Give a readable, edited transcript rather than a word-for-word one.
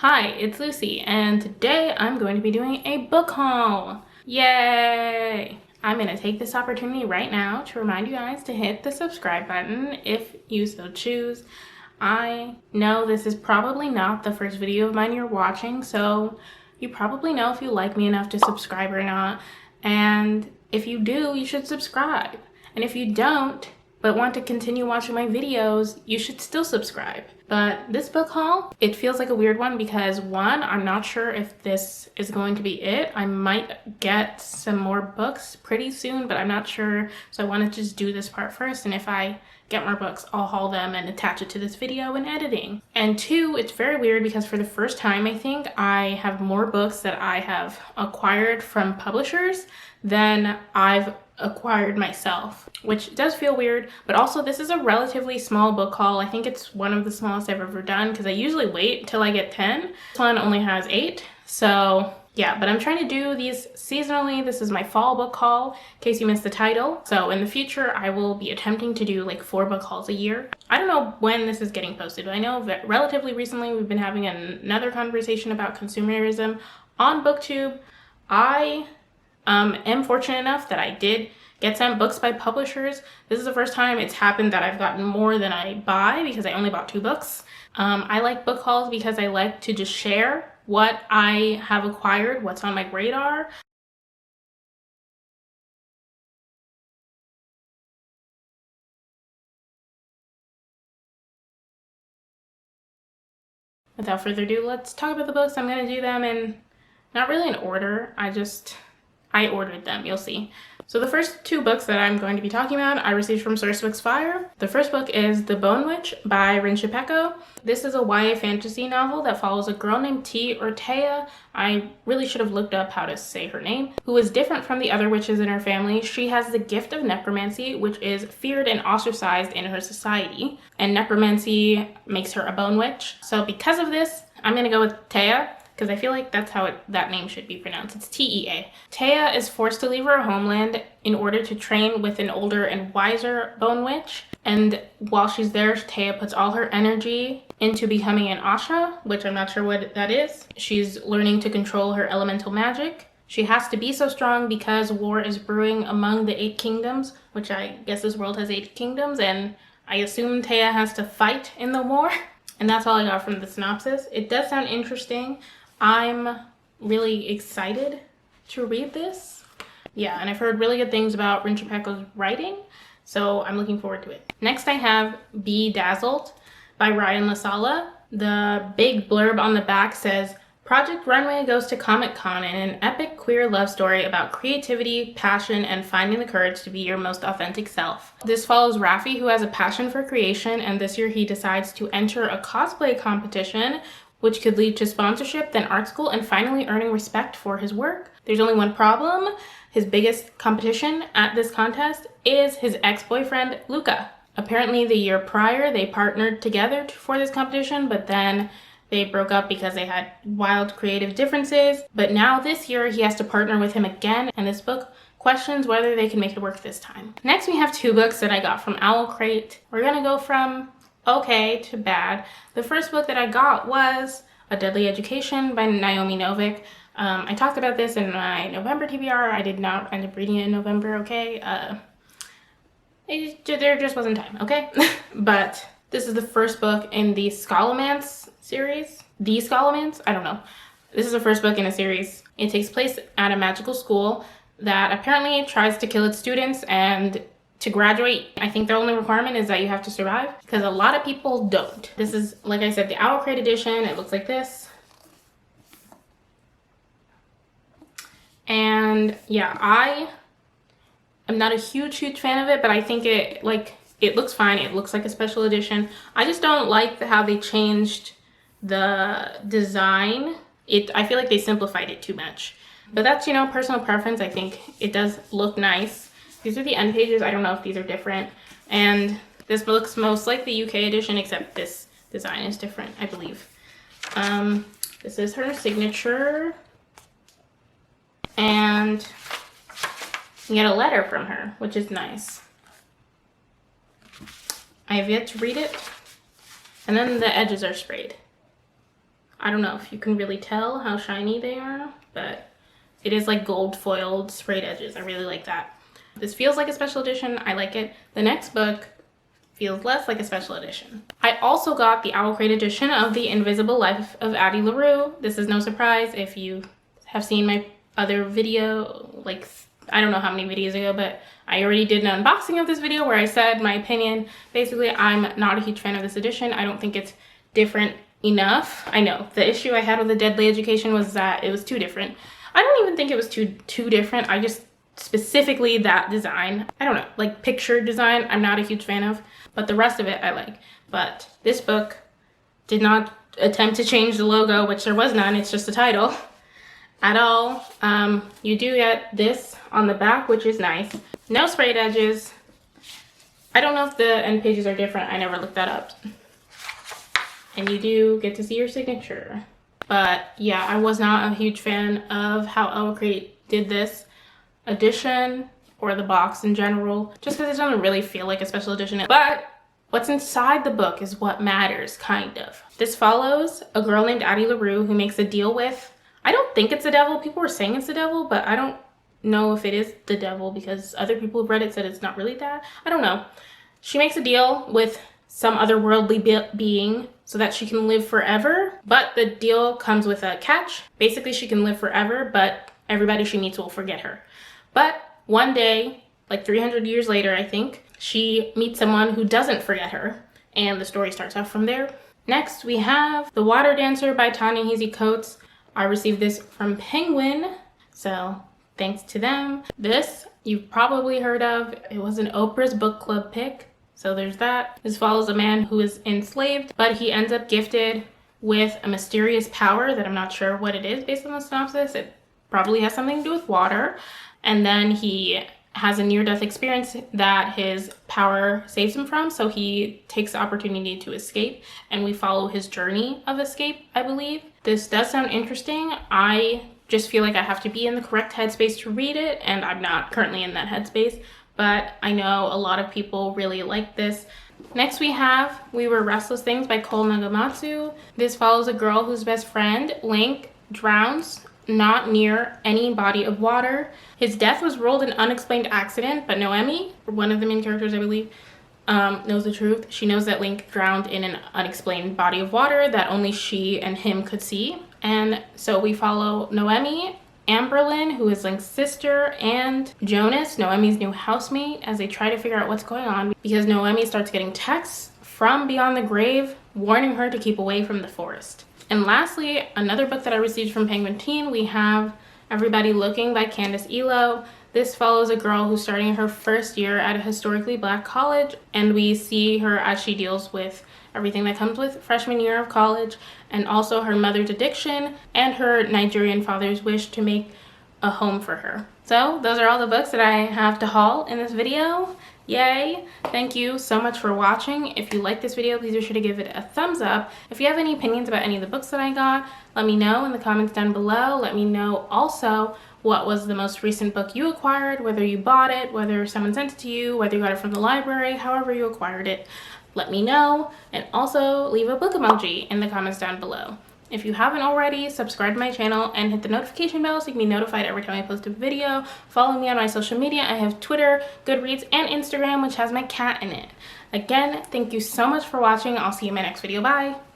Hi, it's Lucy, and today I'm going to be doing a book haul. Yay! I'm going to take this opportunity right now to remind you guys to hit the subscribe button if you so choose. I know this is probably not the first video of mine you're watching, so you probably know if you like me enough to subscribe or not. And if you do, you should subscribe. And if you don't, but want to continue watching my videos, you should still subscribe. But this book haul, it feels like a weird one because one, I'm not sure if this is going to be it. I might get some more books pretty soon, but I'm not sure. So I want to just do this part first. And if I get more books, I'll haul them and attach it to this video in editing. And two, it's very weird because for the first time, I think I have more books that I have acquired from publishers than I've acquired myself, which does feel weird. But also, this is a relatively small book haul. I think it's one of the smallest I've ever done because I usually wait till I get 10. This one only has 8, so yeah, but I'm trying to do these seasonally. This is my fall book haul, in case you missed the title. So in the future, I will be attempting to do like 4 book hauls a year. I don't know when this is getting posted, but I know that relatively recently we've been having another conversation about consumerism on BookTube. I am fortunate enough that I did get sent books by publishers. This is the first time it's happened that I've gotten more than I buy because I only bought 2 books. I like book hauls because I like to just share what I have acquired, what's on my radar. Without further ado, let's talk about the books. I'm going to do them in not really in order. I ordered them, you'll see. So the first 2 books that I'm going to be talking about I received from Sourcebooks Fire. The first book is The Bone Witch by Rinchipeko. This is a YA fantasy novel that follows a girl named T or Taya. I really should have looked up how to say her name, who is different from the other witches in her family. She has the gift of necromancy, which is feared and ostracized in her society. And necromancy makes her a bone witch. So because of this, I'm gonna go with Taya, because I feel like that's how that name should be pronounced. It's T-E-A. Taya is forced to leave her homeland in order to train with an older and wiser bone witch. And while she's there, Taya puts all her energy into becoming an Asha, which I'm not sure what that is. She's learning to control her elemental magic. She has to be so strong because war is brewing among the 8 kingdoms, which I guess this world has 8 kingdoms, and I assume Taya has to fight in the war. And that's all I got from the synopsis. It does sound interesting. I'm really excited to read this. Yeah, and I've heard really good things about Rinchipeko's writing, so I'm looking forward to it. Next I have Be Dazzled by Ryan Lasala. The big blurb on the back says, Project Runway goes to Comic-Con in an epic queer love story about creativity, passion, and finding the courage to be your most authentic self. This follows Raffi, who has a passion for creation, and this year he decides to enter a cosplay competition which could lead to sponsorship, then art school, and finally earning respect for his work. There's only one problem. His biggest competition at this contest is his ex-boyfriend, Luca. Apparently the year prior, they partnered together for this competition, but then they broke up because they had wild creative differences. But now this year, he has to partner with him again, and this book questions whether they can make it work this time. Next, we have 2 books that I got from Owl Crate. We're gonna go from okay to bad. The first book that I got was A Deadly Education by Naomi Novik. I talked about this in my November TBR. I did not end up reading it in November, okay? There just wasn't time, okay? But this is the first book in the Scholomance series. The Scholomance? I don't know. This is the first book in a series. It takes place at a magical school that apparently tries to kill its students, and to graduate, I think the only requirement is that you have to survive, because a lot of people don't. This is, like I said, the Owl Crate edition. It looks like this. And yeah, I am not a huge fan of it, but I think it looks fine. It looks like a special edition. I just don't like how they changed the design. I feel like they simplified it too much. But that's, you know, personal preference. I think it does look nice. These are the end pages. I don't know if these are different. And this looks most like the UK edition, except this design is different, I believe. This is her signature. And you get a letter from her, which is nice. I have yet to read it. And then the edges are sprayed. I don't know if you can really tell how shiny they are, but it is like gold foiled sprayed edges. I really like that. This feels like a special edition. I like it. The next book feels less like a special edition. I also got the Owl Crate edition of The Invisible Life of Addy Larue. This is no surprise if you have seen my other video, like I don't know how many videos ago, but I already did an unboxing of this video where I said my opinion. Basically, I'm not a huge fan of this edition. I don't think it's different enough. I know the issue I had with the Deadly Education was that it was too different. I don't even think it was too different. I just specifically that design, I don't know, like picture design, I'm not a huge fan of, but the rest of it I like. But this book did not attempt to change the logo, which there was none, it's just a title at all. You do get this on the back, which is nice. No sprayed edges. I don't know if the end pages are different. I never looked that up. And you do get to see your signature. But yeah, I was not a huge fan of how Owl Crate did this edition or the box in general, just because it doesn't really feel like a special edition. But what's inside the book is what matters, kind of. This follows a girl named Addy Larue who makes a deal with, I don't think it's the devil. People were saying it's the devil, but I don't know if it is the devil because other people who've read it said it's not really that. I don't know. She makes a deal with some otherworldly being so that she can live forever, but the deal comes with a catch. Basically, she can live forever, but everybody she meets will forget her. But one day, like 300 years later, I think, she meets someone who doesn't forget her, and the story starts off from there. Next, we have The Water Dancer by Ta-Nehisi Coates. I received this from Penguin, so thanks to them. This you've probably heard of. It was an Oprah's book club pick, so there's that. This follows a man who is enslaved, but he ends up gifted with a mysterious power that I'm not sure what it is based on the synopsis. It probably has something to do with water. And then he has a near-death experience that his power saves him from, so he takes the opportunity to escape, and we follow his journey of escape, I believe. This does sound interesting. I just feel like I have to be in the correct headspace to read it, and I'm not currently in that headspace, but I know a lot of people really like this. Next we have We Were Restless Things by Cole Nagamatsu. This follows a girl whose best friend, Link, drowns not near any body of water. His death was ruled an unexplained accident, but Noemi, one of the main characters I believe, knows the truth. She knows that Link drowned in an unexplained body of water that only she and him could see. And so we follow Noemi, Amberlyn, who is Link's sister, and Jonas, Noemi's new housemate, as they try to figure out what's going on because Noemi starts getting texts from beyond the grave warning her to keep away from the forest. And lastly, another book that I received from Penguin Teen, we have Everybody Looking by Candace Elo. This follows a girl who's starting her first year at a historically black college, and we see her as she deals with everything that comes with freshman year of college, and also her mother's addiction and her Nigerian father's wish to make a home for her. So those are all the books that I have to haul in this video. Yay! Thank you so much for watching. If you like this video, please be sure to give it a thumbs up. If you have any opinions about any of the books that I got, let me know in the comments down below. Let me know also what was the most recent book you acquired, whether you bought it, whether someone sent it to you, whether you got it from the library, however you acquired it. Let me know, and also leave a book emoji in the comments down below. If you haven't already, subscribe to my channel and hit the notification bell so you can be notified every time I post a video. Follow me on my social media. I have Twitter, Goodreads, and Instagram, which has my cat in it. Again, thank you so much for watching. I'll see you in my next video. Bye!